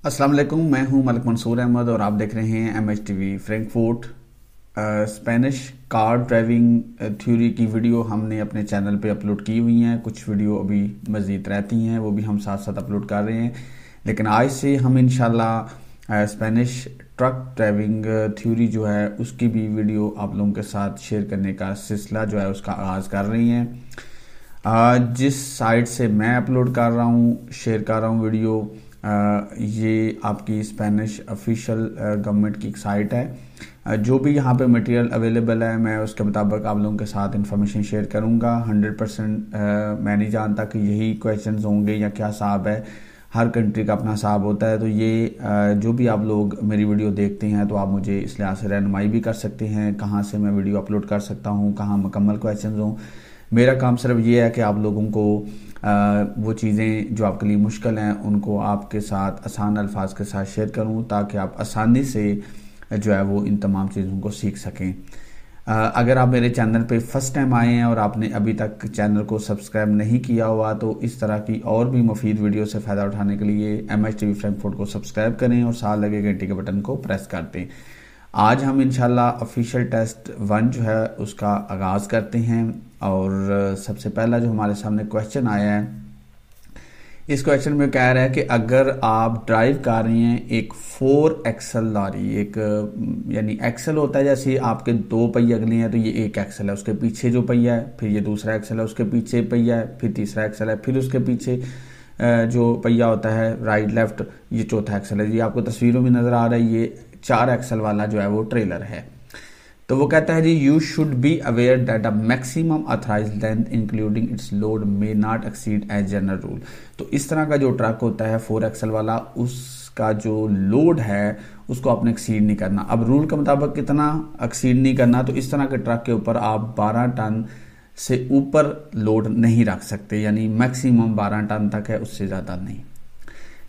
अस्सलाम वालेकुम, मैं हूं मलिक मंसूर अहमद और आप देख रहे हैं MHTV Frankfurt. Spanish car driving theory की वीडियो हमने अपने चैनल पे अपलोड की हुई हैं। कुछ वीडियो अभी मज़ीद रहती हैं, वो भी हम साथ साथ अपलोड कर रहे हैं। लेकिन आज से हम इंशाल्लाह स्पेनिश ट्रक ड्राइविंग थ्योरी जो है उसकी भी वीडियो आप लोगों के साथ शेयर करने का सिलसिला जो है उसका आगाज़ कर रही हैं। जिस साइट से मैं अपलोड कर रहा हूँ, शेयर कर रहा हूँ वीडियो, ये आपकी स्पेनिश ऑफिशियल गवर्नमेंट की एक साइट है। जो भी यहाँ पे मटेरियल अवेलेबल है मैं उसके मुताबिक आप लोगों के साथ इंफॉर्मेशन शेयर करूँगा। 100% मैं नहीं जानता कि यही क्वेश्चंस होंगे या क्या हिसाब है। हर कंट्री का अपना हिसाब होता है। तो ये जो भी आप लोग मेरी वीडियो देखते हैं तो आप मुझे इस लिहाज से रहनुमाई भी कर सकते हैं कहाँ से मैं वीडियो अपलोड कर सकता हूँ, कहाँ मुकम्मल क्वेश्चन हों। मेरा काम सिर्फ ये है कि आप लोगों को वो चीज़ें जो आपके लिए मुश्किल हैं उनको आपके साथ आसान अल्फाज के साथ शेयर करूं ताकि आप आसानी से जो है वो इन तमाम चीज़ों को सीख सकें। अगर आप मेरे चैनल पे फर्स्ट टाइम आए हैं और आपने अभी तक चैनल को सब्सक्राइब नहीं किया हुआ तो इस तरह की और भी मुफीद वीडियो से फ़ायदा उठाने के लिए MHTV फ्रैंकफर्ट को सब्सक्राइब करें और साथ लगे घंटे के बटन को प्रेस कर दें। आज हम इंशाल्लाह ऑफिशियल टेस्ट 1 जो है उसका आगाज़ करते हैं। और सबसे पहला जो हमारे सामने क्वेश्चन आया है, इस क्वेश्चन में कह रहा है कि अगर आप ड्राइव कर रहे हैं एक 4 एक्सल लॉरी, एक यानी एक्सल होता है जैसे आपके 2 पहिए अगले हैं तो ये एक एक्सल है, उसके पीछे जो पहिया है, फिर ये दूसरा एक्सल है, उसके पीछे पहिया है, फिर तीसरा एक्सल है, फिर उसके पीछे जो पहिया होता है राइट लेफ्ट, ये चौथा एक्सल है। ये आपको तस्वीरों में नज़र आ रहा है, ये 4 एक्सल वाला जो है वो ट्रेलर है। तो वो कहता है जी you should be aware that a maximum authorised length including its load may not exceed as general rule. तो इस तरह का जो ट्रक होता है 4 एक्सल वाला, उसका जो लोड है उसको आपने एक्सीड नहीं करना। अब रूल के मुताबिक कितना एक्सीड नहीं करना, तो इस तरह के ट्रक के ऊपर आप 12 टन से ऊपर लोड नहीं रख सकते, यानी मैक्सिमम 12 टन तक है, उससे ज़्यादा नहीं।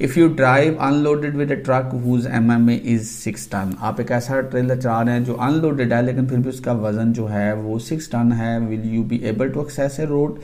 If you drive unloaded with a truck whose MMA is 6 ton, आप एक ऐसा ट्रेलर चला रहे हैं जो अनलोडेड है लेकिन फिर भी उसका वजन जो है वो 6 टन है, will you be able to access a road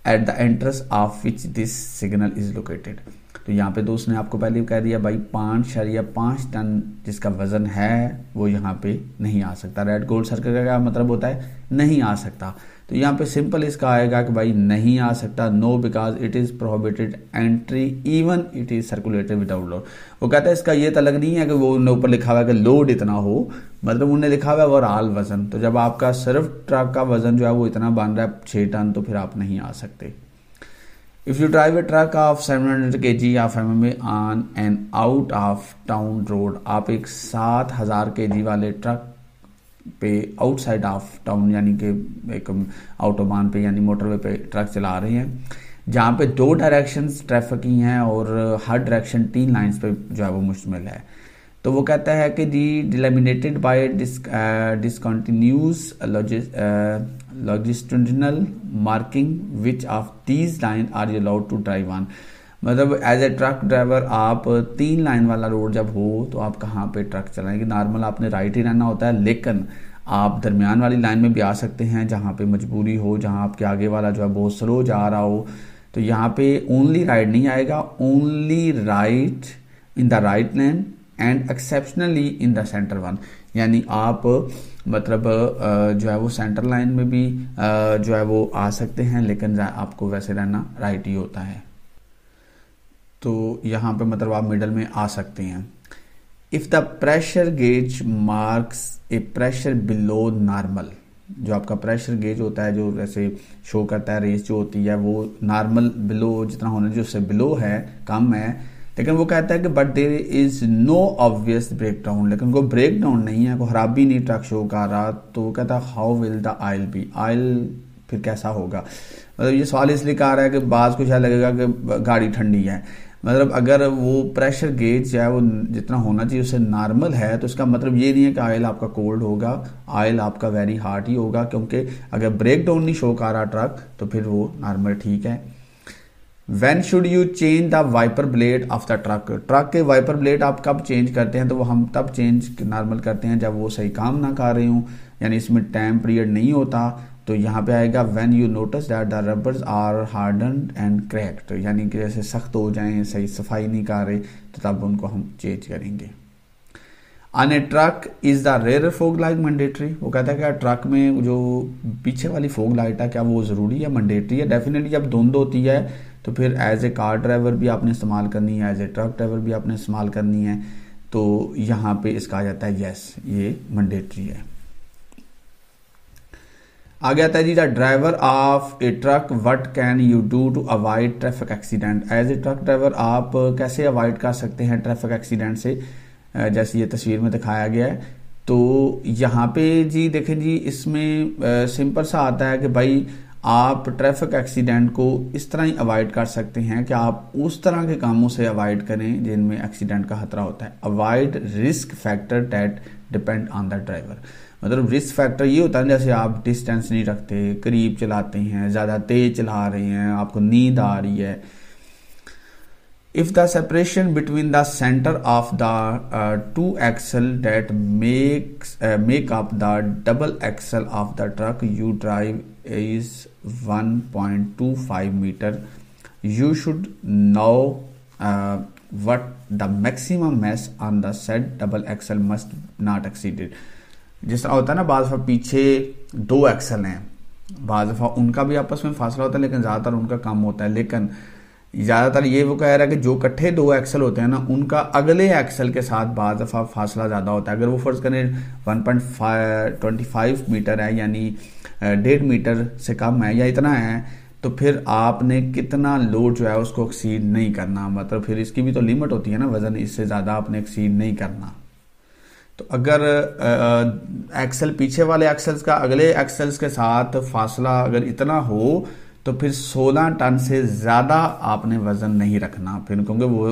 at the entrance of which this signal is located. तो यहाँ पे दोस्त ने आपको पहले कह दिया भाई 5.5 टन जिसका वजन है वो यहाँ पे नहीं आ सकता। रेड गोल्ड सर्कल का क्या मतलब होता है, नहीं आ सकता। तो यहाँ पे सिंपल इसका आएगा कि भाई नहीं आ सकता, no because it is prohibited entry even it is circulated without load. वो कहता है इसका ये तलक नहीं है कि वो उन्हें ऊपर लिखा हुआ है कि लोड इतना हो, मतलब उन्हें लिखा हुआ है ओवरऑल वजन। तो जब आपका सिर्फ ट्रक का वजन जो है वो इतना बन रहा है 6 टन, तो फिर आप नहीं आ सकते। If you drive a truck of 700 kg of MMA on an out of town road, आप एक 7000 kg वाले ट्रक पे आउटसाइड ऑफ टाउन यानी कि एक ऑटोबान पे यानी मोटरवे पे ट्रक चला रहे हैं जहाँ पे 2 डायरेक्शंस ट्रैफिक की हैं और हर डायरेक्शन 3 लाइंस पे जो है वो मुश्तमिल है। तो वो कहता है कि the delimitated by discontinuous logistical marking which of these line are you allowed to drive on. मतलब एज ए ट्रक ड्राइवर आप 3 लाइन वाला रोड जब हो तो आप कहाँ पे ट्रक चलाएंगे। नॉर्मल आपने राइट ही रहना होता है, लेकिन आप दरमियान वाली लाइन में भी आ सकते हैं जहाँ पे मजबूरी हो, जहाँ आपके आगे वाला जो है बहुत स्लो जा रहा हो। तो यहाँ पे ओनली राइट नहीं आएगा, only right in the right lane and exceptionally in the centre one. यानी आप मतलब जो है वो सेंटर लाइन में भी जो है वो आ सकते हैं, लेकिन आपको वैसे रहना राइट ही होता है। तो यहाँ पे मतलब आप मिडल में आ सकते हैं। If the pressure gauge marks A pressure below normal, जो आपका प्रेशर गेज होता है जो जैसे शो करता है रेस जो होती है वो नॉर्मल बिलो जितना होना जो उससे बिलो है, कम है, लेकिन वो कहता है कि but there is no obvious break down, लेकिन कोई ब्रेक डाउन नहीं है, कोई खराबी नहीं ट्रक शो कर रहा। तो वो कहता है how will the oil be, oil फिर कैसा होगा। मतलब ये सवाल इसलिए कह रहा है कि बाज़ को शायद लगेगा कि गाड़ी ठंडी है। मतलब अगर वो प्रेशर गेज जो है वो जितना होना चाहिए उससे नॉर्मल है तो इसका मतलब ये नहीं है कि आयल आपका कोल्ड होगा, आयल आपका वेरी हॉट ही होगा, क्योंकि अगर ब्रेक डाउन नहीं शो कर रहा ट्रक तो फिर वो नॉर्मल ठीक है। When should you change the wiper blade of the truck, truck के वाइपर ब्लेड आप कब चेंज करते हैं, तो वो हम तब चेंज नॉर्मल करते हैं जब वो सही काम ना कर रहे हों, यानी इसमें टाइम पीरियड नहीं होता तो यहाँ पे आएगा when you notice that the rubbers are hardened and cracked, यानी कि जैसे सख्त हो जाएं, सही सफाई नहीं कर रहे, तो तब उनको हम चेंज करेंगे। On a truck is the rear fog light mandatory, वो कहता है कि ट्रक में जो पीछे वाली फोग लाइट है क्या वो ज़रूरी है, मैंडेटरी है? डेफिनेटली जब धुंध होती है तो फिर एज ए कार ड्राइवर भी आपने इस्तेमाल करनी है, एज ए ट्रक ड्राइवर भी आपने इस्तेमाल करनी है, तो यहाँ पे इसका आ जाता है यस, ये मैंडेटरी है। आगे आता है जी, the driver of a truck what can you do to avoid traffic accident. As a truck driver आप कैसे अवॉइड कर सकते हैं ट्रैफिक एक्सीडेंट से, जैसे ये तस्वीर में दिखाया गया है। तो यहाँ पे जी देखें जी, इसमें सिंपल सा आता है कि भाई आप ट्रैफिक एक्सीडेंट को इस तरह ही अवॉइड कर सकते हैं कि आप उस तरह के कामों से अवॉइड करें जिनमें एक्सीडेंट का खतरा होता है। Avoid risk factor that depend on the driver, मतलब रिस्क फैक्टर ये होता है जैसे आप डिस्टेंस नहीं रखते, करीब चलाते हैं, ज़्यादा तेज चला रहे हैं, आपको नींद आ रही है। If the separation between the center of the two axle that make up the double axle of the truck you drive is 1.25 meter, you should know what the maximum mass on the said double axle must not exceed it। जिस तरह होता है ना, बाज़ दफ़ा पीछे दो axle हैं, बाज़ दफ़ा उनका भी आपस में फासला होता है लेकिन ज़्यादातर उनका कम होता है, लेकिन ज़्यादातर ये वो कह रहा है कि जो इकट्ठे दो एक्सल होते हैं ना, उनका अगले एक्सल के साथ बाज़ दफ़ा फासला ज़्यादा होता है। अगर वो फ़र्ज़ करें 1.25 मीटर है, यानी 1.5 मीटर से कम है या इतना है, तो फिर आपने कितना लोड जो है उसको एक्सीड नहीं करना, मतलब फिर इसकी भी तो लिमिट होती है ना, वज़न इससे ज़्यादा आपने एक्सीड नहीं करना। तो अगर एक्सल पीछे वाले एक्सल्स का अगले एक्सल्स के साथ फासला अगर इतना हो तो फिर 16 टन से ज़्यादा आपने वज़न नहीं रखना, फिर क्योंकि वो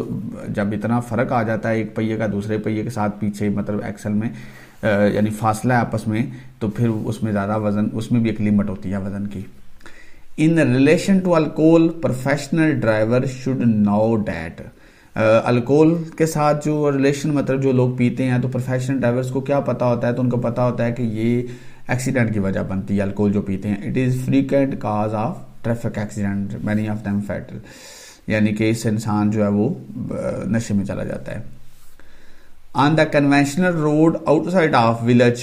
जब इतना फ़र्क आ जाता है एक पहिए का दूसरे पहिए के साथ पीछे, मतलब एक्सल में यानी फासला है आपस में, तो फिर उसमें ज़्यादा वज़न, उसमें भी एक लिमिट होती है वज़न की। In relation to alcohol professional driver should know that, alcohol के साथ जो रिलेशन, मतलब जो लोग पीते हैं, तो प्रोफेशनल ड्राइवर्स को क्या पता होता है, तो उनको पता होता है कि ये एक्सीडेंट की वजह बनती है अल्कोहल जो पीते हैं। It is frequent cause of traffic accident, many of them fatal, यानी कि इस इंसान जो है वो नशे में चला जाता है। On the conventional road outside of village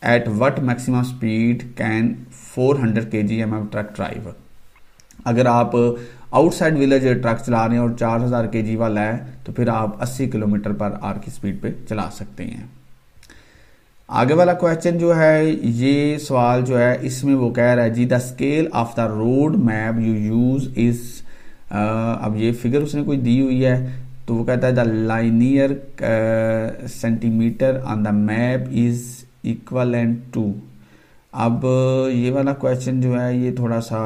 at what maximum speed can 400 kgm truck drive, अगर आप आउटसाइड विलेज ट्रक चला रहे हैं और 4000 kg वाला है, तो फिर आप 80 किलोमीटर पर आवर की स्पीड पे चला सकते हैं। आगे वाला क्वेश्चन जो है, ये सवाल जो है इसमें वो कह रहा है जी, the scale of the road map you use is, अब ये फिगर उसने कोई दी हुई है, तो वो कहता है the linear centimetre on the map is equivalent to. अब ये वाला क्वेश्चन जो है ये थोड़ा सा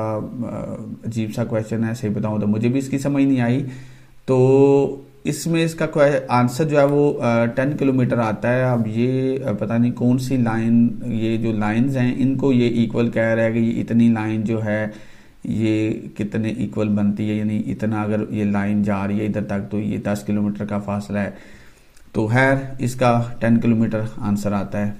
अजीब सा क्वेश्चन है, सही बताऊँ तो मुझे भी इसकी समझ नहीं आई। तो इसमें इसका आंसर जो है वो 10 किलोमीटर आता है। अब ये पता नहीं कौन सी लाइन, ये जो लाइंस हैं इनको ये इक्वल कह रहा है कि ये इतनी लाइन जो है ये कितने इक्वल बनती है, यानी इतना अगर ये लाइन जा रही है इधर तक तो ये 10 किलोमीटर का फासला है। तो खैर इसका 10 किलोमीटर आंसर आता है।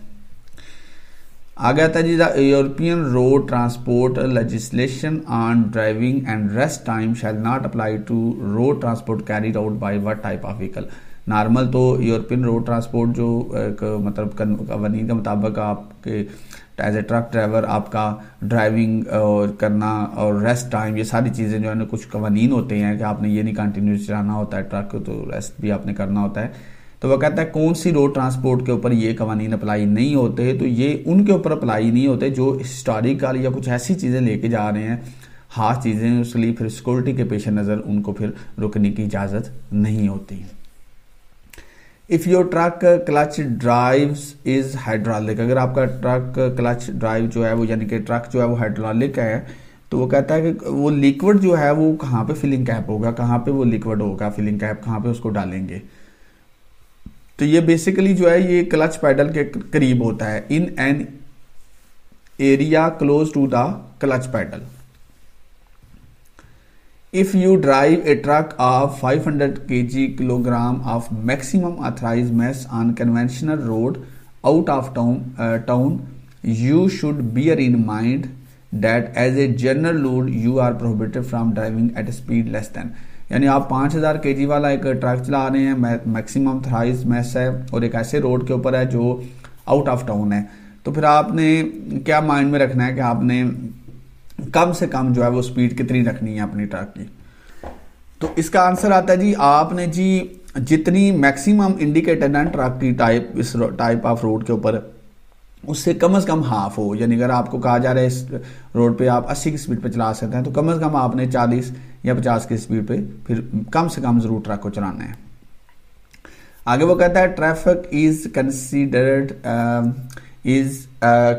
आगे आता है जी, the European road transport legislation on driving and rest time shall not apply to road transport carried out by what type of vehicle. Normal तो यूरोपियन रोड ट्रांसपोर्ट जो मतलब कवानीन के मुताबिक आपके एज ए ट्रक ड्राइवर आपका driving करना और रेस्ट टाइम, ये सारी चीज़ें जो है ना कुछ कवानीन होते हैं कि आपने ये नहीं कंटिन्यूस चलाना होता है ट्रक, तो रेस्ट भी आपने करना होता है। तो वह कहता है कौन सी रोड ट्रांसपोर्ट के ऊपर ये कवानीन अप्लाई नहीं होते, तो ये उनके ऊपर अप्लाई नहीं होते जो हिस्टोरिकल या कुछ ऐसी चीज़ें लेके जा रहे हैं, खास चीज़ें, उसके लिए फिर सिक्योरिटी के पेश नज़र उनको फिर रुकने की इजाज़त नहीं होती। If your truck clutch drives is hydraulic, अगर आपका ट्रक क्लच ड्राइव जो है वो यानी कि ट्रक जो है वो हाइड्रोलिक है, तो वो कहता है कि वो लिक्विड जो है वो कहाँ पे फिलिंग कैप होगा, कहाँ पे वो लिक्विड होगा, फिलिंग कैप कहाँ पे उसको डालेंगे। तो ये बेसिकली जो है ये क्लच पैडल के करीब होता है, in an area close to the clutch pedal. If you drive a truck of 500 kilogram of maximum authorised mass on conventional road out of town, you should bear in mind that as a general rule you are prohibited from driving at a speed less than, यानी आप 5000 kg वाला एक truck चला रहे हैं, maximum thrice mess है और एक ऐसे रोड के ऊपर है जो आउट ऑफ टाउन है, तो फिर आपने क्या माइंड में रखना है कि आपने कम से कम जो है वो स्पीड कितनी रखनी है अपनी ट्रक की। तो इसका आंसर आता है जी, आपने जी जितनी मैक्सिमम इंडिकेटेड है ट्रक की टाइप, इस टाइप ऑफ रोड के ऊपर, उससे कम से कम हाफ हो, यानी अगर आपको कहा जा रहा है इस रोड पे आप 80 की स्पीड पे चला सकते हैं तो कम से कम आपने 40 या 50 की स्पीड पे फिर कम से कम जरूर ट्रक को चलाना है। आगे वो कहता है traffic is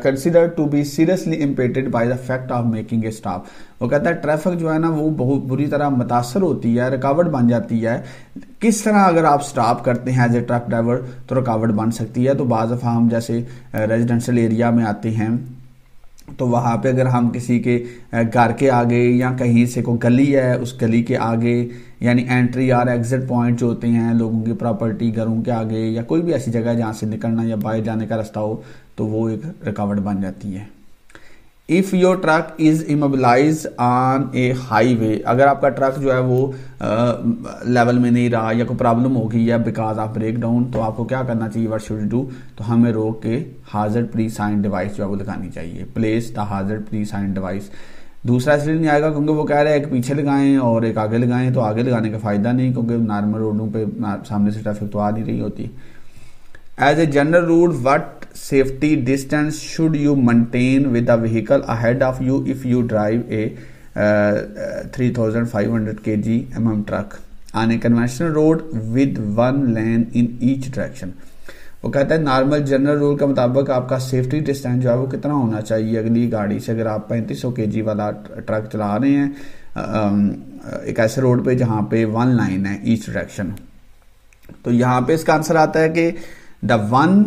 considered to be seriously impacted by the fact of making a stop. वो कहता है ट्रैफिक जो है ना वो बहुत बुरी तरह मुतासर होती है, रुकावट बन जाती है। किस तरह, अगर आप स्टॉप करते हैं एज ए ट्रक ड्राइवर तो रुकावट बन सकती है। तो बाज़ दफ़ा हम जैसे रेजिडेंशियल एरिया में आते हैं तो वहाँ पे अगर हम किसी के घर के आगे या कहीं से कोई गली है उस गली के आगे, यानी एंट्री और एग्जिट पॉइंट जो होते हैं लोगों की प्रॉपर्टी, घरों के आगे या कोई भी ऐसी जगह जहाँ से निकलना या बाहर जाने का रास्ता हो, तो वो एक रुकावट बन जाती है। If your truck is immobilise on A highway, अगर आपका ट्रक जो है वो लेवल में नहीं रहा या कोई प्रॉब्लम हो गई है बिकॉज ऑफ ब्रेक डाउन, तो आपको क्या करना चाहिए, व्हाट शुड डू, तो हमें रोक के हाजर्ड प्री साइन डिवाइस जो है वो लगानी चाहिए। Place the hazard pre sign device. दूसरा इसलिए नहीं आएगा क्योंकि वो कह रहे हैं एक पीछे लगाएं और एक आगे लगाएं, तो आगे लगाने का फायदा नहीं क्योंकि नॉर्मल रोडों पे सामने से ट्रैफिक तो आ नहीं रही होती। As a general rule, what safety distance should you maintain with the vehicle ahead of you if you drive a 3500 kg truck on a conventional road with one lane in each direction। वो कहता है normal general rule के मुताबिक आपका safety distance जो है वो कितना होना चाहिए अगली गाड़ी से। अगर आप 3500 kg वाला ट्रक चला रहे हैं एक ऐसे रोड पे जहाँ पे वन लाइन है ईच डायरेक्शन, तो यहाँ पे इसका आंसर आता है कि the one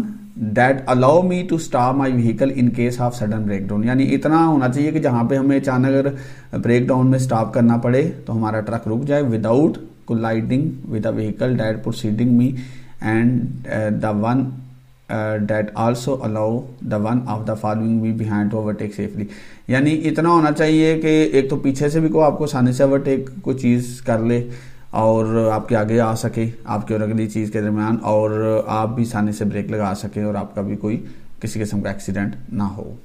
that allow me to stop my vehicle in case of sudden breakdown, यानी इतना होना चाहिए कि जहाँ पे हमें अचानक अगर ब्रेक डाउन में स्टॉप करना पड़े तो हमारा ट्रक रुक जाए without colliding with the vehicle that proceeding me and the one that also allow the one of the following me behind to overtake safely, यानी इतना होना चाहिए कि एक तो पीछे से भी को आपको आसानी से ओवरटेक कोई चीज़ कर ले और आपके आगे आ सके आपके और अगली चीज़ के दरमियान, और आप भी आसानी से ब्रेक लगा सके और आपका भी कोई किसी किस्म का एक्सीडेंट ना हो।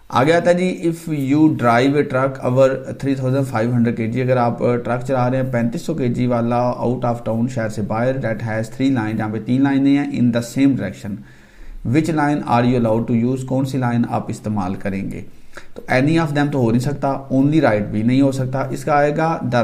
आगे आता है जी, if you drive a truck over 3500 kg, अगर आप ट्रक चला रहे हैं 3500 kg वाला आउट ऑफ टाउन शहर से बाहर, डेट हैज़ 3 लाइन, जहाँ पे 3 लाइनें हैं, in the same direction, which line are you allowed to use, कौन सी लाइन आप इस्तेमाल करेंगे। तो एनी ऑफ देम तो हो नहीं सकता, ओनली राइट भी नहीं हो सकता, इसका आएगा द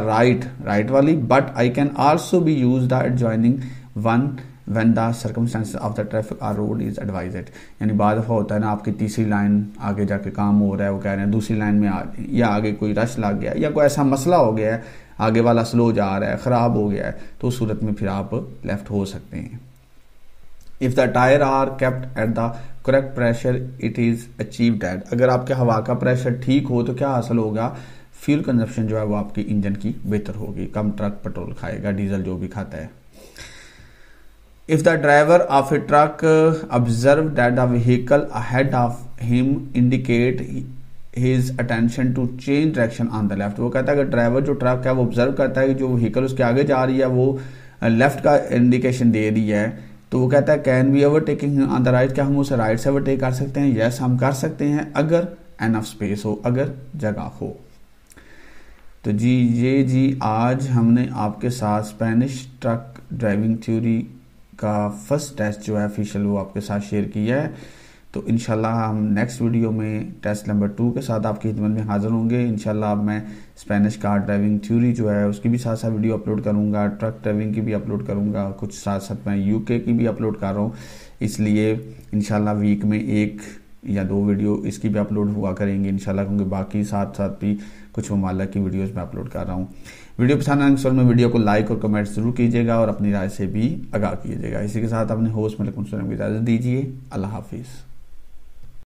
राइट वाली, but I can also be use the adjoining one when the circumstances of the traffic are road is advised, यानी बाद दफ़ा होता है ना आपकी तीसरी लाइन आगे जाके काम हो रहा है, वो कह रहे हैं दूसरी लाइन में या आगे कोई रश लग गया या कोई ऐसा मसला हो गया है, आगे वाला स्लो जा रहा है, ख़राब हो गया है, तो उस सूरत में फिर आप लेफ्ट हो सकते हैं। If the tyre are kept at the correct pressure it is achieved at, अगर आपके हवा का प्रेशर ठीक हो तो क्या हासिल होगा, फ्यूल कंजप्शन जो है वो आपकी इंजन की बेहतर होगी, कम ट्रक पेट्रोल खाएगा, डीजल जो भी खाता है। If the driver of a truck observe that the vehicle ahead of him indicate his attention to change direction on the left, वो कहता है अगर ड्राइवर जो ट्रक है वो ऑब्जर्व करता है कि जो व्हीकल उसके आगे जा रही है वो लेफ्ट का इंडिकेशन दे रही है, तो वो कहता है can we overtaking on the right, क्या हम उसे राइट से ओवरटेक कर सकते हैं। यस हम कर सकते हैं अगर एनफ स्पेस हो, अगर जगह हो। तो जी ये जी आज हमने आपके साथ स्पेनिश ट्रक ड्राइविंग थ्योरी का फर्स्ट टेस्ट जो है ऑफिशियल वो आपके साथ शेयर किया है। तो इंशाल्लाह हम नेक्स्ट वीडियो में टेस्ट नंबर 2 के साथ आपकी खिदमत में हाजिर होंगे। इंशाल्लाह अब मैं स्पेनिश कार ड्राइविंग थ्योरी जो है उसकी भी साथ साथ वीडियो अपलोड करूंगा, ट्रक ड्राइविंग की भी अपलोड करूंगा, कुछ साथ साथ मैं यूके की भी अपलोड कर रहा हूँ, इसलिए इंशाल्लाह वीक में 1 या 2 वीडियो इसकी भी अपलोड हुआ करेंगे इंशाल्लाह, क्योंकि बाकी साथ साथ भी कुछ ममालिक की वीडियोस में अपलोड कर रहा हूँ। वीडियो पसंद आने के में वीडियो को लाइक और कमेंट जरूर कीजिएगा और अपनी राय से भी आगाह कीजिएगा। इसी के साथ अपने होस्ट मलिक मुस्तफा की इजाज़त दीजिए। अल्लाह हाफिज़।